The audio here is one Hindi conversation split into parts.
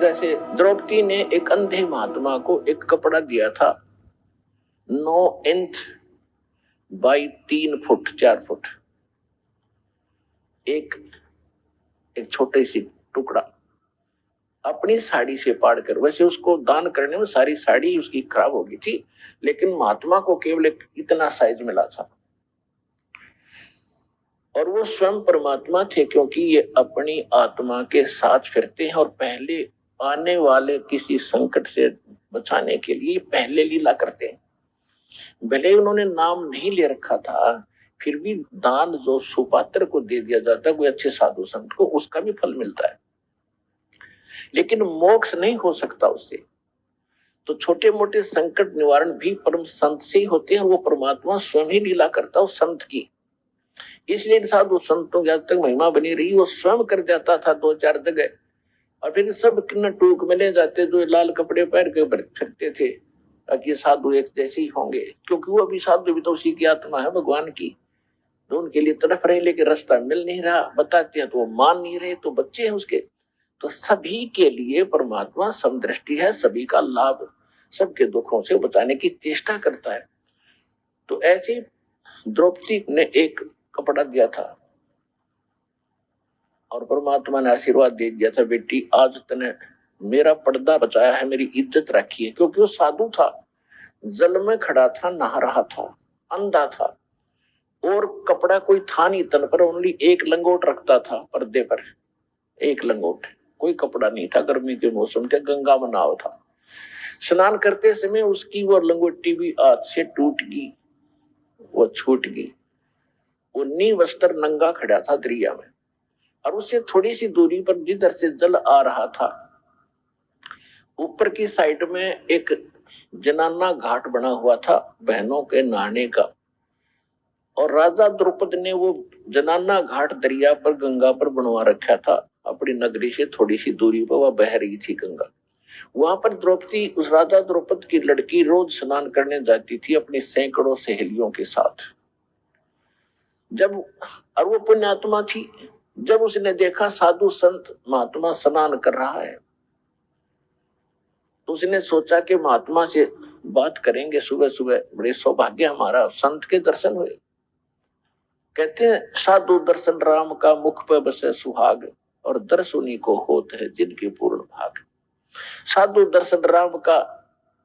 जैसे द्रौपदी ने एक अंधे महात्मा को एक कपड़ा दिया था 9 इंच बाई 3 फुट 4 फुट, एक एक छोटे सी टुकड़ा अपनी साड़ी से पाड़ कर। वैसे उसको दान करने में सारी साड़ी उसकी खराब हो गई थी, लेकिन महात्मा को केवल एक इतना साइज मिला था। और वो स्वयं परमात्मा थे, क्योंकि ये अपनी आत्मा के साथ फिरते हैं और पहले आने वाले किसी संकट से बचाने के लिए पहले लीला करते हैं। भले उन्होंने नाम नहीं ले रखा था, फिर भी दान जो सुपात्र को दे दिया जाता है, कोई अच्छे साधु संत को, उसका भी फल मिलता है, लेकिन मोक्ष नहीं हो सकता उससे। तो छोटे मोटे संकट निवारण भी परम संत से ही होते हैं, वो परमात्मा स्वयं ही लीला करता है उस संत की। इसलिए साधु संतों की आज तक महिमा बनी रही, वो स्वयं कर जाता था 2-4 जगह, और फिर सब किन्ना टूक में ले जाते जो लाल कपड़े पहन के फिरते थे कि साधु एक जैसे ही होंगे, क्योंकि वो अभी साधु भी तो उसी की आत्मा है भगवान की, तो उनके लिए तड़फ रहे, लेकिन रास्ता मिल नहीं रहा, बताते हैं तो वो मान नहीं रहे, तो बच्चे हैं उसके। तो सभी के लिए परमात्मा समदृष्टि है, सभी का लाभ, सबके दुखों से बचाने की चेष्टा करता है। तो ऐसी द्रौपदी ने एक कपड़ा दिया था और परमात्मा ने आशीर्वाद दे दिया था, बेटी आज तने मेरा पर्दा बचाया है, मेरी इज्जत रखी है। क्योंकि वो साधु था, जल में खड़ा था, नहा रहा था, अंधा था, और कपड़ा कोई था नहीं तन पर, ओनली एक लंगोट रखता था पर्दे पर, एक लंगोट, कोई कपड़ा नहीं था। गर्मी के मौसम थे, गंगा में नाव था। स्नान करते समय उसकी वो लंगोटी भी हाथ से टूट गई, वो छूट गई। वो निवस्त्र नंगा खड़ा था दरिया में, और उससे थोड़ी सी दूरी पर जिधर से जल आ रहा था, ऊपर की साइड में एक जनाना घाट बना हुआ था बहनों के नहाने का, और राजा द्रुपद ने वो जनाना घाट दरिया पर गंगा पर बनवा रखा था। अपनी नगरी से थोड़ी सी दूरी पर वह बह रही थी गंगा। वहां पर द्रौपदी, उस राजा द्रुपद की लड़की, रोज स्नान करने जाती थी अपनी सैकड़ों सहेलियों के साथ। जब, और वो पुण्यात्मा थी, जब उसने देखा साधु संत महात्मा स्नान कर रहा है, तो उसने सोचा कि महात्मा से बात करेंगे सुबह सुबह, बड़े सौभाग्य हमारा, संत के दर्शन हुए। कहते हैं साधु दर्शन राम का मुख पे बसे सुहाग, और दर्शुनी को होत है जिनके पूर्ण भाग। साधु दर्शन राम का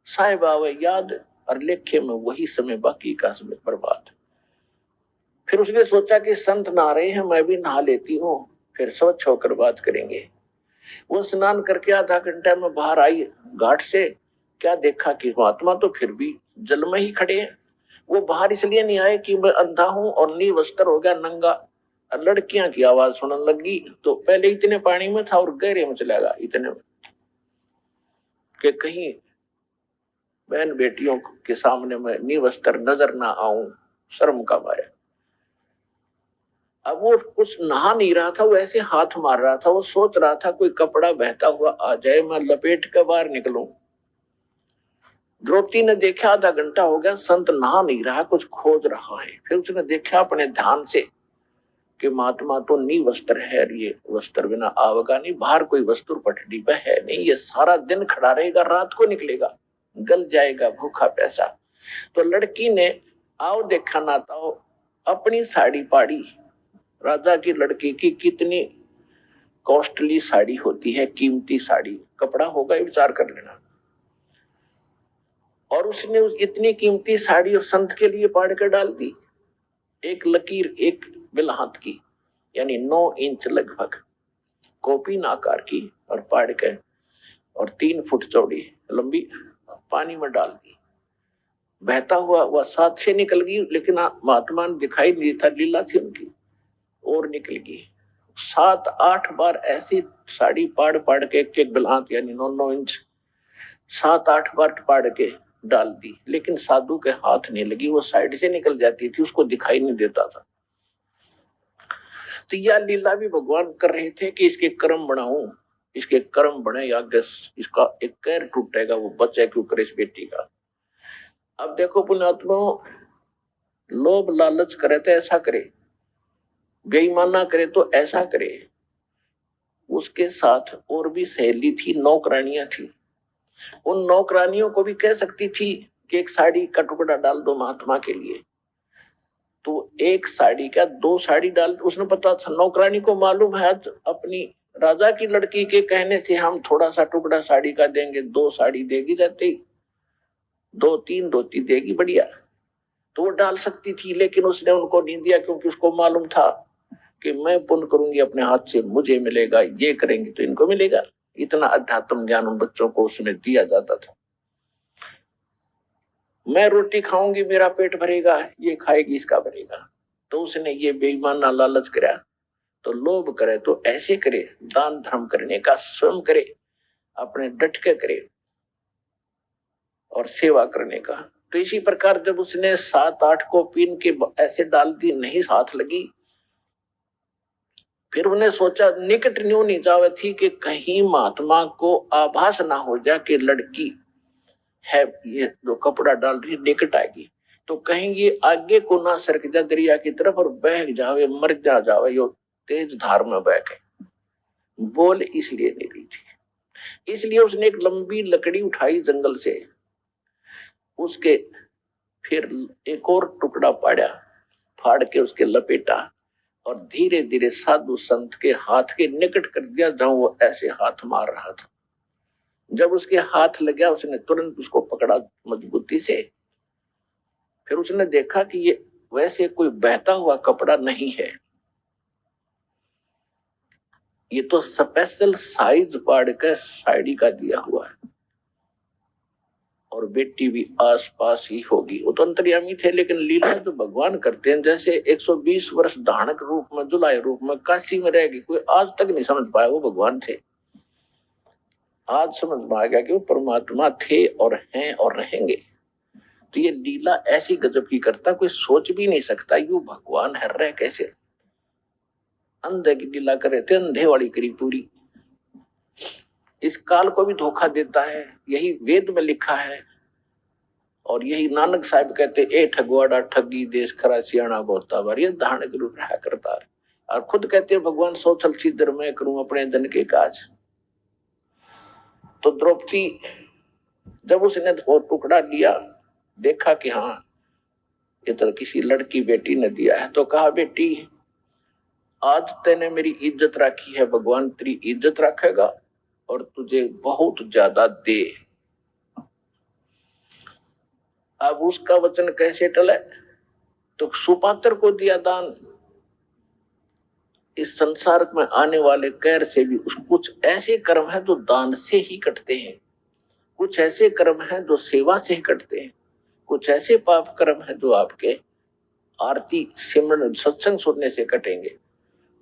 साहिब आवे याद, और लेखे में वही समय बाकी का समय बर्बाद। फिर उसने सोचा कि संत नहा रहे हैं, मैं भी नहा लेती हूँ, फिर स्वच्छ होकर बात करेंगे। वो स्नान करके आधा घंटा में बाहर आई घाट से, क्या देखा कि महात्मा तो फिर भी जल में ही खड़े हैं। वो बाहर इसलिए नहीं आए कि मैं अंधा हूं और निवस्त्र हो गया, नंगा। लड़कियां की आवाज सुनने लगी, तो पहले इतने पानी में था और गहरे में चला गया, इतने में कि कहीं बहन बेटियों के सामने मैं निवस्त्र नजर ना आऊं, शर्म का मारे। अब वो कुछ नहा नहीं रहा था, वो ऐसे हाथ मार रहा था, वो सोच रहा था कोई कपड़ा बहता हुआ आ जाए, मैं लपेट के बाहर निकलूं। द्रौपदी ने देखा आधा घंटा हो गया, संत नहा नहीं रहा, कुछ खोज रहा है। फिर उसने देखा अपने ध्यान से कि महात्मा तो नी वस्त्र है, ये वस्त्र बिना आवेगा नहीं, बाहर कोई वस्तु पटड़ी पे है नहीं, ये सारा दिन खड़ा रहेगा, रात को निकलेगा, गल जाएगा भूखा प्यासा। तो लड़की ने आओ देखा ना तो अपनी साड़ी पाड़ी। राजा की लड़की की कितनी कॉस्टली साड़ी होती है, कीमती साड़ी, कपड़ा होगा विचार कर लेना। और उसने उस इतनी कीमती साड़ी और संत के लिए पाड़ कर डाल दी, एक लकीर, एक बिलहात की, यानी 9 इंच लगभग, कॉपी आकार की, और पाड़ के और 3 फुट चौड़ी लंबी पानी में डाल दी। बहता हुआ वह साथ से निकल गई, लेकिन महात्मा ने दिखाई नहीं था, लीला थी उनकी, और निकल गई। 7-8 बार ऐसी साड़ी पाड़ पाड़ के, एक बिलहात यानी 9 इंच 7-8 बार पाड़ के डाल दी, लेकिन साधु के हाथ नहीं लगी, वो साइड से निकल जाती थी, उसको दिखाई नहीं देता था। तो यह लीला भी भगवान कर रहे थे कि इसके कर्म बनाऊं, इसके कर्म बने, या इसका एक कैर टूटेगा, वो बचे क्यों करे इस बेटी का। अब देखो पुण्यात्मा, लोभ लालच करे तो ऐसा करे, बेईमाना करे तो ऐसा करे, उसके साथ और भी सहेली थी, नौकरानियां थी। उन नौकरानियों को भी कह सकती थी कि एक साड़ी का टुकड़ा डाल दो महात्मा के लिए, तो एक साड़ी का 2 साड़ी डाल, उसने पता था, नौकरानी को मालूम है आज अपनी राजा की लड़की के कहने से हम थोड़ा सा टुकड़ा साड़ी का देंगे, 2 साड़ी देगी, रहती 2-3 धोती देगी, बढ़िया, तो वो डाल सकती थी। लेकिन उसने उनको नहीं दिया, क्योंकि उसको मालूम था कि मैं पुण्य करूंगी अपने हाथ से, मुझे मिलेगा, ये करेंगे तो इनको मिलेगा। इतना अध्यात्म ज्ञान उन बच्चों को उसमें दिया जाता था। मैं रोटी खाऊंगी मेरा पेट भरेगा, ये खाएगी इसका भरेगा। तो उसने ये बेईमाना लालच करा। तो लोभ करे तो ऐसे करे, दान धर्म करने का स्वयं करे, अपने डट के करे और सेवा करने का। तो इसी प्रकार जब उसने 7-8 को पीन के ऐसे डाल दी, नहीं हाथ लगी, फिर उन्हें सोचा निकट न्यू नहीं जावे थी कि कहीं महात्मा को आभास ना हो जाए कि लड़की है ये जो कपड़ा डाल रही निकट आएगी, तो कहीं ये आगे को ना सरक जा दरिया की तरफ और बह जावे, मर जावे, यो तेज धार में बह गए। बोल इसलिए नहीं रही थी। इसलिए उसने एक लंबी लकड़ी उठाई जंगल से, उसके फिर एक और टुकड़ा पाड़ा, फाड़ के उसके लपेटा और धीरे धीरे साधु संत के हाथ के निकट कर दिया, जहां वो ऐसे हाथ मार रहा था। जब उसके हाथ लगा उसने तुरंत उसको पकड़ा मजबूती से। फिर उसने देखा कि ये वैसे कोई बहता हुआ कपड़ा नहीं है, ये तो स्पेशल साइज पाड़ कर साड़ी का दिया हुआ है, और बेटी भी आस पास ही होगी। वो तो अंतर्यामी थे, लेकिन लीला जो भगवान करते हैं, जैसे 120 वर्ष धानक रूप में, जुलाई रूप में काशी में रहेगी, कोई आज तक नहीं समझ पाया वो भगवान थे। आज समझ में आ गया कि वो परमात्मा थे और हैं और रहेंगे। तो ये लीला ऐसी गजब की करता, कोई सोच भी नहीं सकता यू भगवान है रह कैसे। अंधे की लीला करे थे, अंधे वाली करी पूरी। इस काल को भी धोखा देता है, यही वेद में लिखा है। और यही नानक साहब कहते, ए ठगवाड़ा ठगी देश खरा सियाणा बोलता बार, ये धारण गुरु रहा करता है। और खुद कहते हैं भगवान सोचल सिद्धर मैं करूं अपने जन के काज। तो द्रौपदी जब उसने वो टुकड़ा लिया, देखा कि हाँ ये तो किसी लड़की बेटी ने दिया है, तो कहा बेटी आज तेने मेरी इज्जत रखी है, भगवान तेरी इज्जत रखेगा और तुझे बहुत ज्यादा दे। अब उसका वचन कैसे टले, तो सुपात्र को दिया दान। इस संसार में आने वाले कैर से भी कुछ ऐसे कर्म हैं जो दान से ही कटते हैं, कुछ ऐसे कर्म हैं जो सेवा से ही कटते हैं, कुछ ऐसे पाप कर्म हैं जो आपके आरती सिमरन सत्संग सुनने से कटेंगे,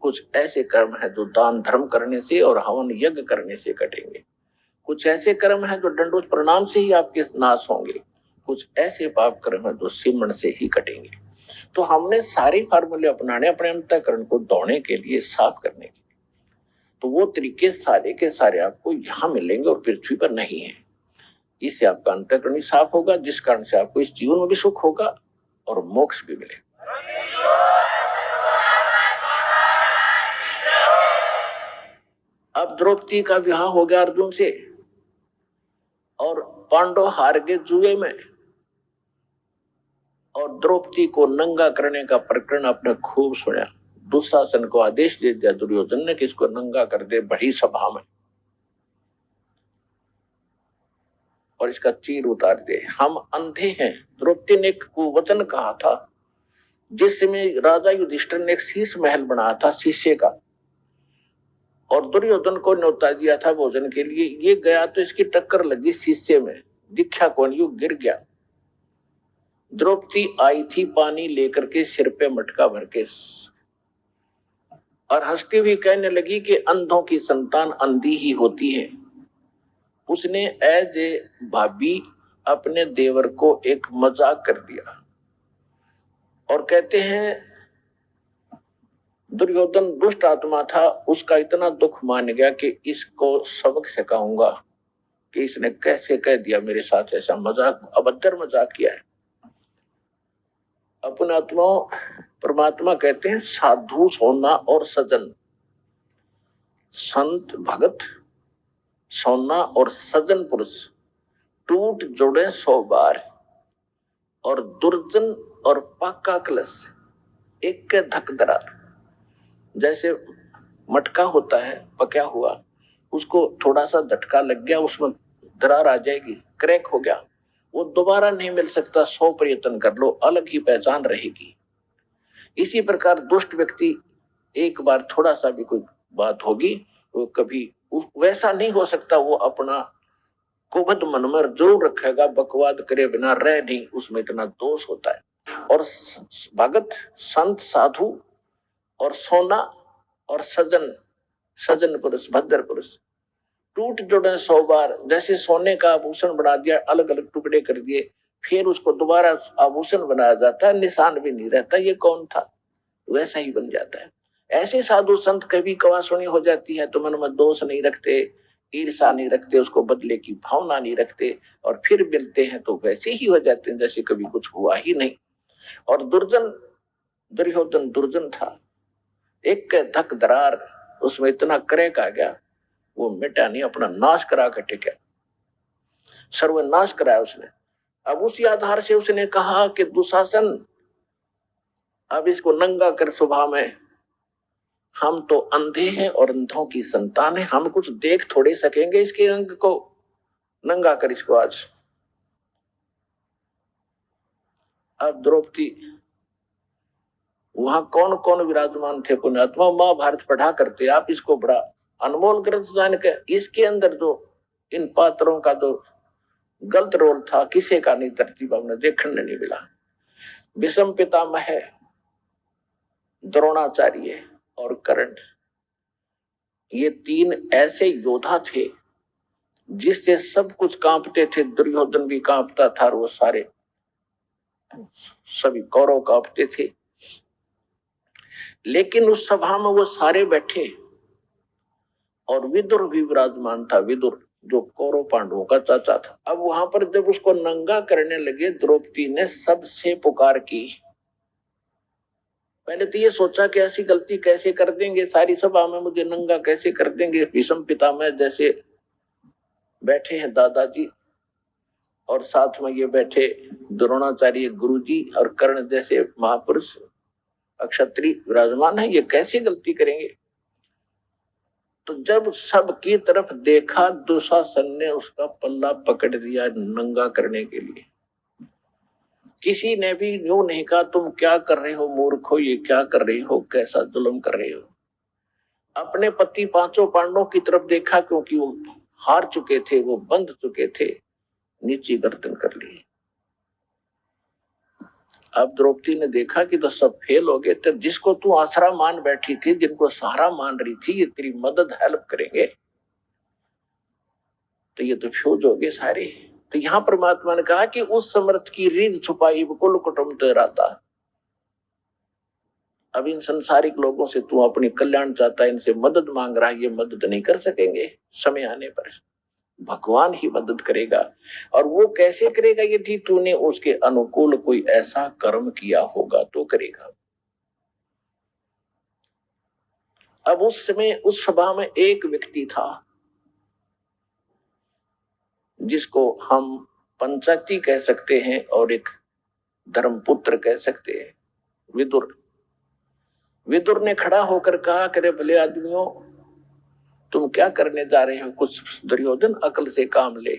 कुछ ऐसे कर्म हैं जो दान धर्म करने से और हवन यज्ञ करने से कटेंगे, कुछ ऐसे कर्म हैं जो दंडोत प्रणाम से ही आपके नाश होंगे, कुछ ऐसे पाप कर्म हैं जो सिमरन से ही कटेंगे। तो हमने सारे फार्मूले अपनाने अपने अंतःकरण को दौड़ने के लिए, साफ करने के लिए। तो वो तरीके सारे के सारे आपको यहाँ मिलेंगे और पृथ्वी पर नहीं है। इससे आपका अंतःकरण भी साफ होगा, जिस कारण से आपको इस जीवन में भी सुख होगा और मोक्ष भी मिलेगा। अब द्रौपदी का विवाह हो गया अर्जुन से, और पांडव हार गए जुए में, और द्रौपदी को नंगा करने का प्रकरण आपने खूब सुना। दुशासन को आदेश दे दिया दुर्योधन ने कि इसको नंगा कर दे बड़ी सभा में, और इसका चीर उतार दे, हम अंधे हैं। द्रौपदी ने एक कुवचन कहा था, जिसमें राजा युधिष्ठिर ने एक शीश महल बनाया था शीशे का, और दुर्योधन को न्योता दिया था भोजन के लिए। ये गया तो इसकी टक्कर लगी शीशे में, दिखा कौन, यू गिर गया। द्रौपदी आई थी पानी लेकर के सिर पे मटका भर के, और हंसती हुई कहने लगी कि अंधों की संतान अंधी ही होती है। उसने एज ए भाभी अपने देवर को एक मजाक कर दिया, और कहते हैं दुर्योधन दुष्ट आत्मा था, उसका इतना दुख मान गया कि इसको सबक सिखाऊंगा कि इसने कैसे कह दिया मेरे साथ ऐसा मजाक, अभद्र मजाक किया है। अपने आत्मा परमात्मा कहते हैं साधु होना और सजन, संत भगत सोना और सज्जन पुरुष टूट जोड़े 100 बार, और दुर्जन और पाका कलश एक के धक दरार। जैसे मटका होता है पका हुआ, उसको थोड़ा सा झटका लग गया, उसमें दरार आ जाएगी, क्रैक हो गया, वो दोबारा नहीं मिल सकता, 100 प्रयत्न कर लो, अलग ही पहचान रहेगी। इसी प्रकार दुष्ट व्यक्ति एक बार थोड़ा सा भी कोई बात होगी, वो कभी वैसा नहीं हो सकता, वो अपना कुबद मन में जरूर रखेगा, बकवाद करे बिना रह नहीं, उसमें इतना दोष होता है। और भगत संत साधु और सोना और सजन, सजन पुरुष भद्र पुरुष टूट जोड़े 100 बार। जैसे सोने का आभूषण बना दिया, अलग अलग टुकड़े कर दिए, फिर उसको दोबारा आभूषण बनाया जाता है, निशान भी नहीं रहता ये कौन था, वैसा ही बन जाता है। ऐसे साधु संत कभी कवासुनी हो जाती है तो मन में दोष नहीं रखते, ईर्षा नहीं रखते, उसको बदले की भावना नहीं रखते, और फिर मिलते हैं तो वैसे ही हो जाते हैं जैसे कभी कुछ हुआ ही नहीं। और दुर्जन, दुर्योधन दुर्जन था, एक के धक दरार, उसमें इतना क्रैक आ गया, वो मिटा नहीं, अपना नाश करा के टिका, सर्वनाश कराया उसने। अब उसी आधार से उसने कहा कि दुशासन, अब इसको नंगा कर सुबह में, हम तो अंधे हैं और अंधों की संतान है, हम कुछ देख थोड़े सकेंगे इसके अंग को, नंगा कर इसको आज। अब द्रौपदी, वहां कौन कौन विराजमान थे पुण्यात्मा, महाभारत पढ़ा करते आप, इसको बड़ा अनमोल ग्रंथ जान के, इसके अंदर जो इन पात्रों का जो गलत रोल था किसी का नहीं तरतीब हमने देखने नहीं मिला। विषम पितामह द्रोणाचार्य और कर्ण, ये 3 ऐसे योद्धा थे जिससे सब कुछ कांपते थे, दुर्योधन भी कांपता था, और वो सारे सभी कौरव कांपते थे। लेकिन उस सभा में वो सारे बैठे और विदुर भी विराजमान था, विदुर जो कौरव पांडवों का चाचा था। अब वहां पर जब उसको नंगा करने लगे, द्रौपदी ने सबसे पुकार की। पहले तो ये सोचा कि ऐसी गलती कैसे कर देंगे, सारी सभा में मुझे नंगा कैसे कर देंगे, भीष्म पितामह जैसे बैठे हैं दादाजी, और साथ में ये बैठे द्रोणाचार्य गुरुजी, और कर्ण जैसे महापुरुष अक्षत्री विराजमान है, ये कैसे गलती करेंगे। तो जब सबकी तरफ देखा, दुशासन ने उसका पल्ला पकड़ दिया नंगा करने के लिए। किसी ने भी यूं नहीं कहा तुम क्या कर रहे हो मूर्खो, ये क्या कर रहे हो, कैसा जुल्म कर रहे हो। अपने पति 5 पांडवों की तरफ देखा, क्योंकि वो हार चुके थे, वो बंध चुके थे, नीची गर्दन कर ली। अब द्रौपदी ने देखा कि तो सब फेल हो गए, तो जिसको तू आसरा मान बैठी थी, जिनको सहारा मान रही थी, ये तेरी मदद हेल्प करेंगे, तो ये तो फ्यूज हो गए सारे। तो यहां परमात्मा ने कहा कि उस समर्थ की रीढ़ छुपाई कुल कुटुंब तेरा था। अब इन संसारिक लोगों से तू अपनी कल्याण चाहता है, इनसे मदद मांग रहा है, ये मदद नहीं कर सकेंगे, समय आने पर भगवान ही मदद करेगा। और वो कैसे करेगा, यदि तूने उसके अनुकूल कोई ऐसा कर्म किया होगा तो करेगा। अब उस समय उस सभा में एक व्यक्ति था जिसको हम पंचायती कह सकते हैं और एक धर्मपुत्र कह सकते हैं, विदुर। विदुर ने खड़ा होकर कहा, करे भले आदमियों, तुम क्या करने जा रहे हो, कुछ दुर्योधन अकल से काम ले,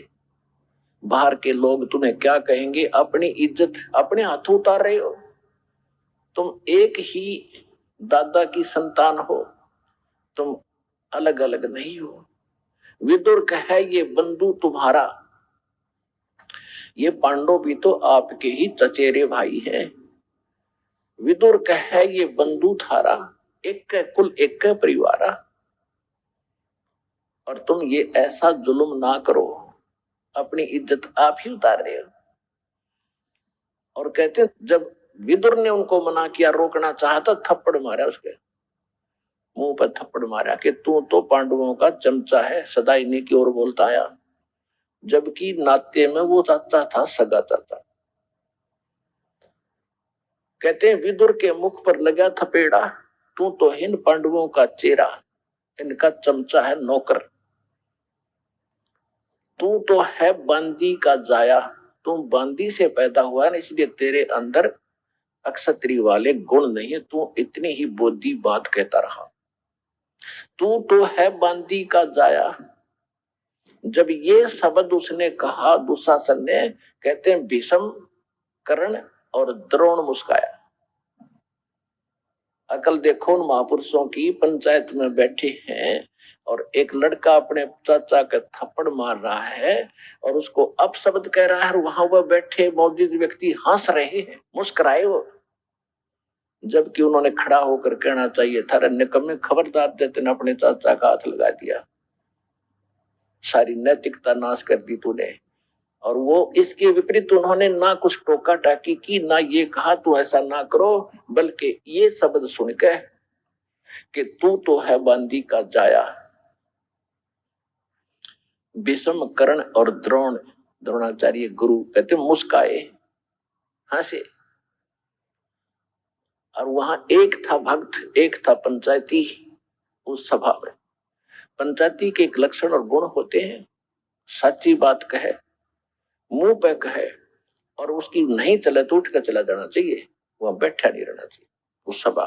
बाहर के लोग तुम्हें क्या कहेंगे, अपनी इज्जत अपने हाथों उतार रहे हो, तुम एक ही दादा की संतान हो, तुम अलग अलग नहीं हो। विदुर कहे ये बंधु तुम्हारा, ये पांडव भी तो आपके ही चचेरे भाई हैं। विदुर कहे ये बंधु थारा, एक कुल एक परिवारा, और तुम ये ऐसा जुल्म ना करो, अपनी इज्जत आप ही उतार रहे हो। और कहते जब विदुर ने उनको मना किया, रोकना चाहता, थप्पड़ मारा, उसके मुंह पर थप्पड़ मारा कि तू तो पांडवों का चमचा है, सदा इन्हीं की ओर बोलता आया, जबकि नाते में वो चाचा था, सगा चाचा। कहते हैं विदुर के मुख पर लगा थपेड़ा, तू तो हिन पांडवों का चेहरा, इनका चमचा है नौकर। तू तो है बांदी का जाया, तू बांदी से पैदा हुआ ना, इसलिए तेरे अंदर अक्षत्री वाले गुण नहीं है, तू इतनी ही बोधी बात कहता रहा। तू तो है बांदी का जाया। जब ये शब्द उसने कहा दुशासन ने, कहते हैं भीष्म, कर्ण और द्रोण मुस्काया। अकल देखो उन महापुरुषों की, पंचायत में बैठे हैं और एक लड़का अपने चाचा का थप्पड़ मार रहा है और उसको अपशब्द कह रहा है, और वहां वह बैठे मौजूद व्यक्ति हंस रहे हैं, मुस्कुराए वो। जबकि उन्होंने खड़ा होकर कहना चाहिए था, निकम्मे खबरदार देते न अपने चाचा का हाथ लगा दिया, सारी नैतिकता नाश कर दी तूने। और वो इसके विपरीत उन्होंने ना कुछ टोका टाकी की, ना ये कहा तू ऐसा ना करो, बल्कि ये शब्द सुनकर कि तू तो है बांदी का जाया। भीष्म, कर्ण और द्रोणाचार्य गुरु कहते मुस्काए, हंसे। और वहां एक था भक्त, एक था पंचायती। उस सभा में पंचायती के एक लक्षण और गुण होते हैं, सच्ची बात कहे, मुंह पे कहे, और उसकी नहीं चले तो उठ कर चला जाना चाहिए, वहां बैठा नहीं रहना चाहिए उस सभा।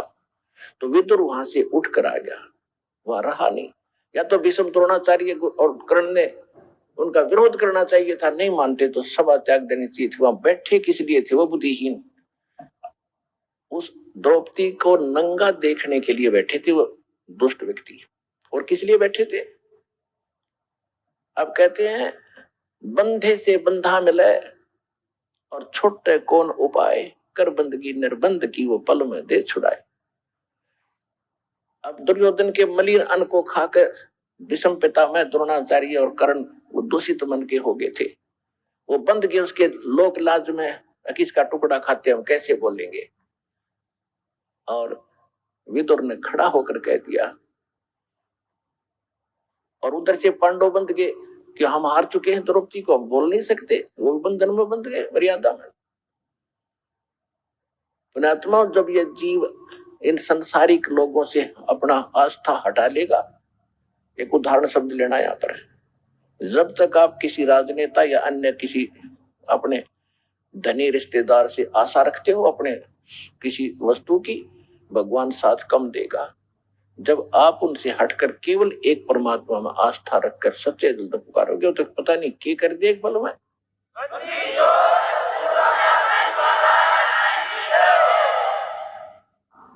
तो विदुर वहां से उठ कर आ गया, वहां रहा नहीं। या तो भीष्म, द्रोणाचार्य और कर्ण ने उनका विरोध करना चाहिए था, नहीं मानते तो सभा त्याग देनी चाहिए थी। वहां बैठे किस लिए थे? वो बुद्धिहीन उस द्रौपदी को नंगा देखने के लिए बैठे थे, वो दुष्ट व्यक्ति। और किस लिए बैठे थे? अब कहते हैं बंधे से बंधा मिले और छोटे कौन उपाय, कर बंदगी निर्बंध की वो पल में दे छुड़ाए। अब दुर्योधन के मलिन अन्न को खाकर भीष्म पितामह, द्रोणाचार्य और कर्ण वो दूषित मन के हो गए थे। वो बंद गए उसके लोक लाज में, किसका टुकड़ा खाते हम कैसे बोलेंगे। और विदुर ने खड़ा होकर कह दिया, और उधर से पांडव बंद गए कि हम हार चुके हैं, द्रौपदी को हम बोल नहीं सकते, वो भी बंधन में बंध गए मर्यादा में। पुण्यात्मा, जब ये जीव इन संसारिक लोगों से अपना आस्था हटा लेगा, एक उदाहरण समझ लेना यहाँ पर, जब तक आप किसी राजनेता या अन्य किसी अपने धनी रिश्तेदार से आशा रखते हो अपने किसी वस्तु की, भगवान साथ कम देगा। जब आप उनसे हटकर केवल एक परमात्मा में आस्था रखकर सच्चे दिल से पुकारोगे, तो पता नहीं क्या कर दे एक पल में।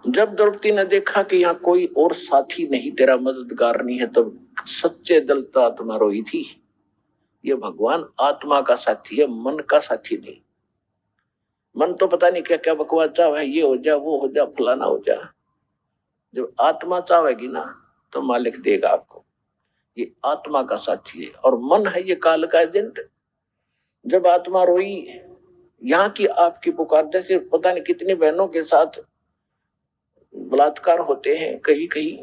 जब द्रौपदी ने देखा कि यहाँ कोई और साथी नहीं, तेरा मददगार नहीं है, तब सच्चे दिल से आत्मा रोई थी। ये भगवान आत्मा का साथी है, मन का साथी नहीं। मन तो पता नहीं क्या क्या बकवास चाहे, ये हो जा, वो हो जा, फलाना हो जा। जब आत्मा चाहेगी ना तो मालिक देगा आपको। ये आत्मा का साथी है, और मन है ये काल का एजेंट। जब आत्मा रोई, यहाँ की आपकी पुकार, जैसे पता नहीं कितनी बहनों के साथ बलात्कार होते हैं कहीं कहीं,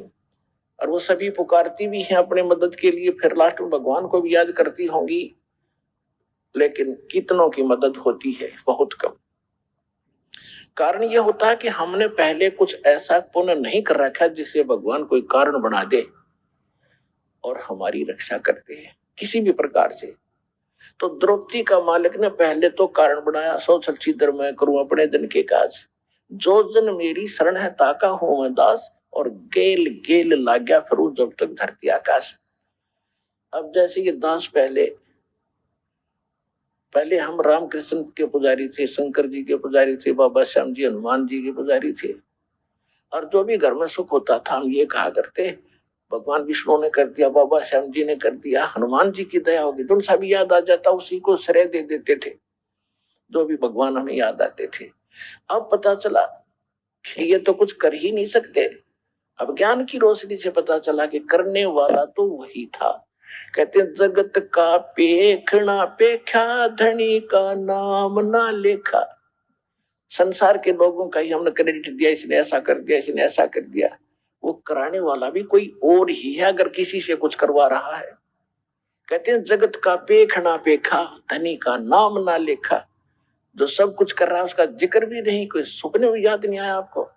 और वो सभी पुकारती भी हैं अपने मदद के लिए, फिर लास्ट में भगवान को भी याद करती होंगी, लेकिन कितनों की मदद होती है? बहुत कम। कारण यह होता है कि हमने पहले कुछ ऐसा पुण्य नहीं कर रखा जिससे भगवान कोई कारण बना दे और हमारी रक्षा करते हैं किसी भी प्रकार से। तो द्रौपदी का मालिक ने पहले तो कारण बनाया, सौ छलछीदर मैं करूं अपने दिन के काज, जो जन मेरी शरण है ताका हूं मैं दास, और गेल गेल लाग्या फिरू जब तक धरती आकाश। अब जैसे ये दास पहले हम रामकृष्ण के पुजारी थे, शंकर जी के पुजारी थे, बाबा श्याम जी, हनुमान जी के पुजारी थे, और जो भी घर में सुख होता था हम ये कहा करते, भगवान विष्णु ने कर दिया, बाबा श्याम जी ने कर दिया, हनुमान जी की दया होगी, जो सा भी याद आ जाता उसी को श्रेय दे देते थे, जो भी भगवान हमें याद आते थे। अब पता चला कि ये तो कुछ कर ही नहीं सकते। अब ज्ञान की रोशनी से पता चला कि करने वाला तो वही था। कहते जगत का पेखना पेखा, धनी का नाम ना लेखा। संसार के लोगों का ही हमने क्रेडिट दिया, इसने ऐसा कर दिया, इसने ऐसा कर दिया। वो कराने वाला भी कोई और ही है अगर किसी से कुछ करवा रहा है। कहते हैं जगत का पेखना पेखा, धनी का नाम ना लेखा। जो सब कुछ कर रहा है उसका जिक्र भी नहीं, कोई सुपने में याद नहीं आया आपको।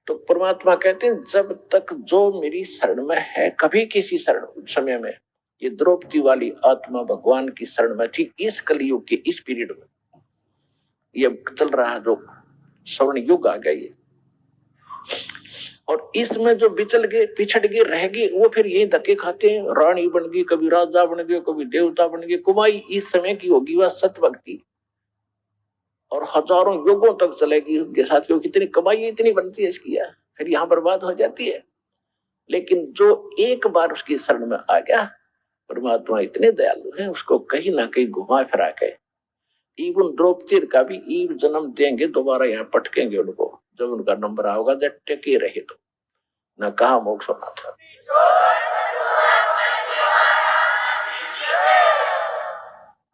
तो परमात्मा कहते हैं जब तक जो मेरी शरण में है, कभी किसी शरण समय में, ये द्रौपदी वाली आत्मा भगवान की शरण में थी। इस कलयुग के इस पीरियड में, ये चल रहा है जो स्वर्ण युग आ गया ये, और इसमें जो बिचल गए, पिछड़ गए, रह गए, वो फिर यही धक्के खाते हैं। रानी बन गई, कभी राजा बन गए, कभी देवता बन गए। कुमाई इस समय की होगी वह सत भक्ति, और हजारों युगों तक चलेगी उनके साथ, क्योंकि इतनी कमाई इतनी बनती है इसकी, फिर यहाँ बर्बाद हो जाती है। लेकिन जो एक बार उसकी शरण में आ गया, परमात्मा इतने दयालु है, उसको कहीं ना कहीं घुमा फिरा के इवन द्रौपदी का भी ईव जन्म देंगे, दोबारा यहाँ पटकेंगे उनको, जब उनका नंबर आओगा, जब टेके रहे तो न कहा मोक्ष होना था।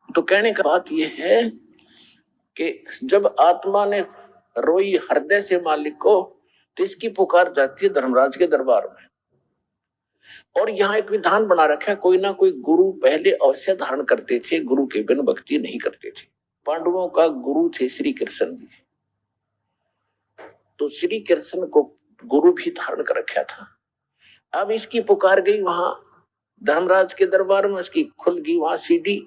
तो कहने का बात यह है कि जब आत्मा ने रोई हृदय से मालिक को, तो इसकी पुकार जाती है धर्मराज के दरबार में। और यहाँ एक विधान बना रखा है, कोई ना कोई गुरु पहले अवश्य धारण करते थे, गुरु के बिन भक्ति नहीं करते थे। पांडवों का गुरु थे श्री कृष्ण जी, तो श्री कृष्ण को गुरु भी धारण कर रखा था। अब इसकी पुकार गई वहां धर्मराज के दरबार में, उसकी खुल गई वहां सीढ़ी।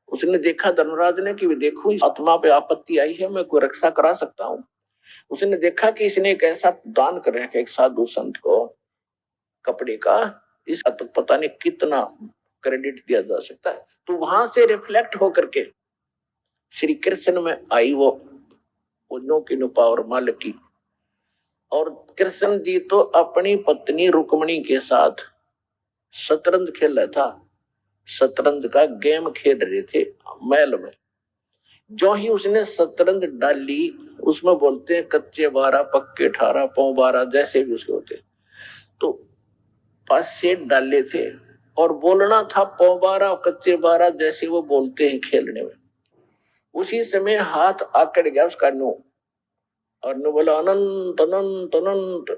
उसने देखा धर्मराज ने कि देखो इस आत्मा पे आपत्ति आई है, मैं कोई रक्षा करा सकता हूँ। उसने देखा कि इसने एक ऐसा दान कर रखा एक साधु संत को कपड़े का, इसका तो पता नहीं कितना क्रेडिट दिया जा सकता है। तो वहां से रिफ्लेक्ट होकर के श्री कृष्ण में आई वो नो की नुपा और मालिक की। और कृष्ण जी तो अपनी पत्नी रुक्मणी के साथ शतरंज खेल रहा था, शतरंज का गेम खेल रहे थे महल में। जो ही उसने शतरंज डाली, उसमें बोलते हैं कच्चे 12 पक्के 18 पौ 12 जैसे भी उसके होते, तो 5 सेट डाले थे और बोलना था पौ 12 कच्चे 12 जैसे वो बोलते हैं खेलने में। उसी समय हाथ आकड़ गया उसका नो, और नो बोला अनंत अनंत अनंत।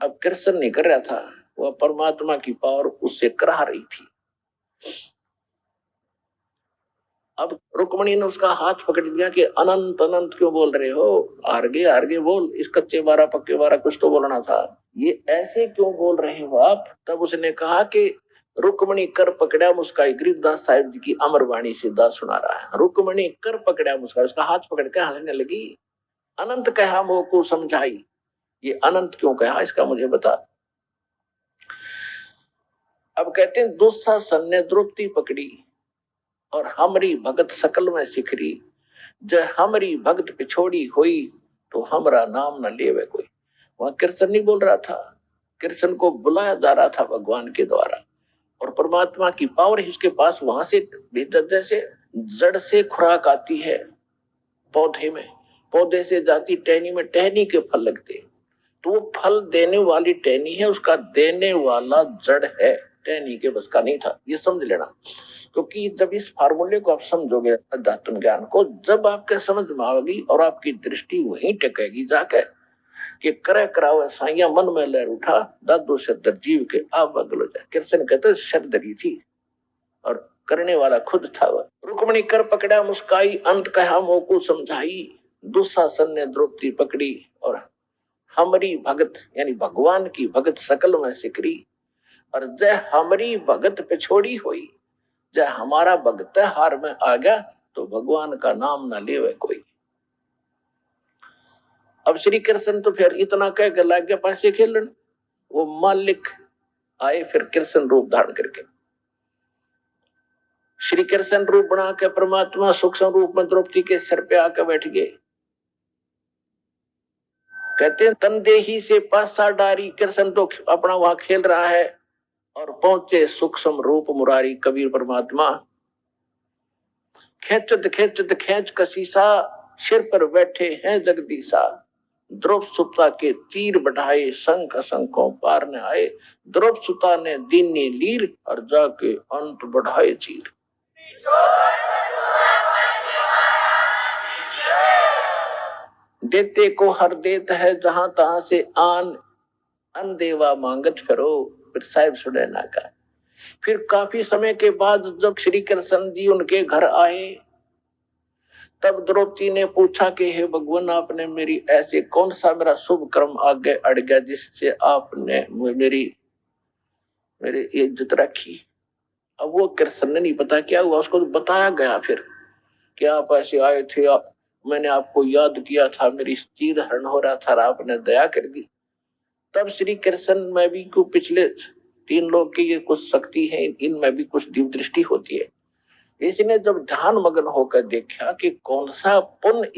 अब कृष्ण नहीं कर रहा था, वह परमात्मा की पावर उससे करा रही थी। अब रुक्मणी ने उसका हाथ पकड़ लिया कि अनंत अनंत क्यों बोल रहे हो, आगे बोल, इस कच्चे 12 पक्के 12 कुछ तो बोलना था, ये ऐसे क्यों बोल रहे हो आप। तब उसने कहा कि रुक्मणी कर पकड़ा मुस्काई, गरीबदास साहिब जी की अमरवाणी से दास सुना रहा है। रुक्मणी कर पकड़ा मुस्काई, उसका हाथ पकड़ के हंसने लगी। अनंत कहा मोह को समझाई, ये अनंत क्यों कहा इसका मुझे बता। अब कहते हैं दुस्शासन ने द्रौपदी पकड़ी और हमरी भगत सकल में सिखरी, जय हमरी भगत पिछोड़ी हुई तो हमरा नाम न लेवे कोई। वहां कृष्ण नहीं बोल रहा था, कृष्ण को बुलाया जा रहा था भगवान के द्वारा, और परमात्मा की पावर इसके पास वहां से भीतर, जैसे जड़ से खुराक आती है पौधे में, पौधे से जाती टहनी में, टहनी के फल लगते, तो वो फल देने वाली टहनी है, उसका देने वाला जड़ है, टहनी के बस का नहीं था, ये समझ लेना। क्योंकि जब इस फार्मूले को आप समझोगे अध्यात्म ज्ञान को, जब आपके समझ में आएगी और आपकी दृष्टि वहीं टिकेगी जाके कि करे करावे साइया मन में लहर उठा, दादू से जीव के आप बगल हो जाए। कृष्ण कहते शर दरी थी और करने वाला खुद था वह। रुक्मणी कर पकड़ा मुस्काई, अंत कहा मोह को समझाई, दुशासन ने द्रौपदी पकड़ी और हमरी भगत यानी भगवान की भगत सकल में सिकरी, और जय हमरी भगत पिछोड़ी हुई, जय हमारा भगत हार में आ गया तो भगवान का नाम ना लेवे कोई। अब श्री कृष्ण तो फिर इतना कह के लग गया पासे खेलन, वो मालिक आए फिर कृष्ण रूप धारण करके, श्री कृष्ण रूप बना के परमात्मा सूक्ष्म रूप में द्रौपदी के सिर पे आकर बैठ गए। कहते हैं तनदेही से पासा डारी, कृष्ण तो अपना वहां खेल रहा है और पहुंचे सूक्ष्म रूप मुरारी कबीर परमात्मा। खेचत खेचत खेच कसीसा, सिर पर बैठे हैं जगदीशा, द्रौपद सुता के तीर बढ़ाए, शंख शंखों पार ने आए, द्रौपद सुता ने दीनी लीर और जाके अंत बढ़ाए चीर। देते को हर देत है जहां तहां से आन, अनदेवा मांगत फिरो, फिर साहिब सुनैना का। फिर काफी समय के बाद जब श्री कृष्ण जी उनके घर आए तब द्रौपदी ने पूछा कि हे भगवान, आपने मेरी ऐसे कौन सा मेरा शुभ कर्म आगे अड़ गया जिससे आपने मेरी मेरी इज्जत रखी। अब वो कृष्ण ने नहीं पता क्या हुआ, उसको तो बताया गया फिर कि आप ऐसे आए थे, मैंने आपको याद किया था, मेरी चीर हरण हो रहा था, आपने दया कर दी। तब श्री कृष्ण में भी को पिछले 3 लोग की ये कुछ शक्ति है, इनमें भी कुछ दिव्य दृष्टि होती है। इसने जब ध्यान मग्न होकर देखा कि कौन सा पुण्य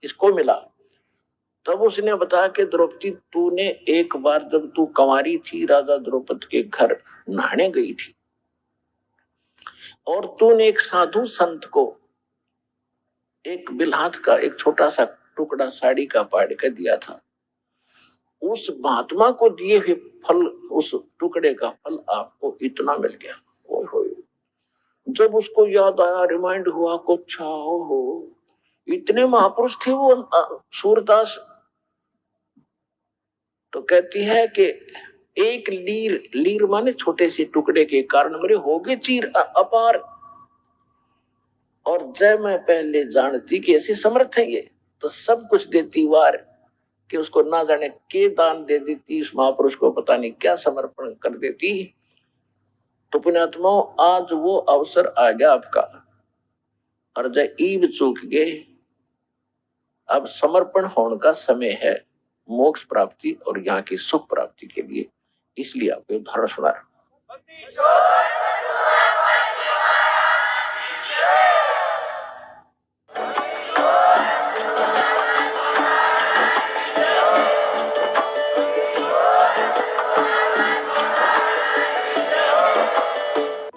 इसको मिला, तब उसने बताया कि द्रौपदी, तूने एक बार जब तू कंवारी थी राजा द्रौपद के घर नहाने गई थी और तूने एक साधु संत को एक बिलहात का एक छोटा सा टुकड़ा साड़ी का पाड़ कर दिया था, उस महात्मा को दिए हुए फल, उस टुकड़े का फल आपको इतना मिल गया। ओए होए, जब उसको याद आया, रिमाइंड हुआ को, अच्छा हो, इतने महापुरुष थे वो सूरदास। तो कहती है कि एक लीर, लीर माने छोटे से टुकड़े के कारण मेरे हो गए चीर अपार, और जय मैं पहले जानती कि ऐसे समर्थ है ये, तो सब कुछ देती वार, कि उसको ना जाने के दान दे देती, इस महापुरुष को पता नहीं क्या समर्पण कर देती। तो पुण्यात्माओं, आज वो अवसर आ गया आपका, और जय ईब चूक गए, अब समर्पण होने का समय है मोक्ष प्राप्ति और यहाँ की सुख प्राप्ति के लिए। इसलिए आपको उदाहरण सुना।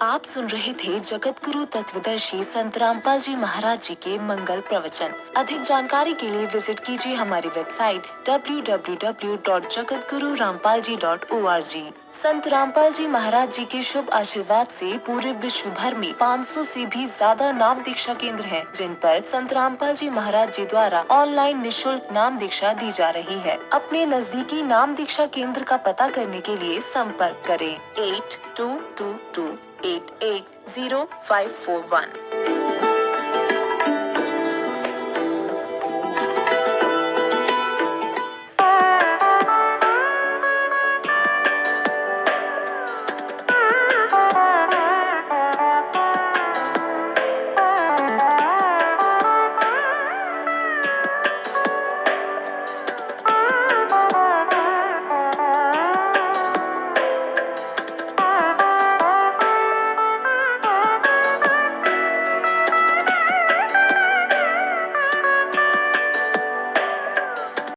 आप सुन रहे थे जगत गुरु तत्वदर्शी संत रामपाल जी महाराज जी के मंगल प्रवचन। अधिक जानकारी के लिए विजिट कीजिए हमारी वेबसाइट www.jagatgururampalji.org। संत रामपाल जी महाराज जी के शुभ आशीर्वाद से पूरे विश्व भर में 500 से भी ज्यादा नाम दीक्षा केंद्र हैं, जिन पर संत रामपाल जी महाराज जी द्वारा ऑनलाइन निःशुल्क नाम दीक्षा दी जा रही है। अपने नजदीकी नाम दीक्षा केंद्र का पता करने के लिए संपर्क करें 8222 880541।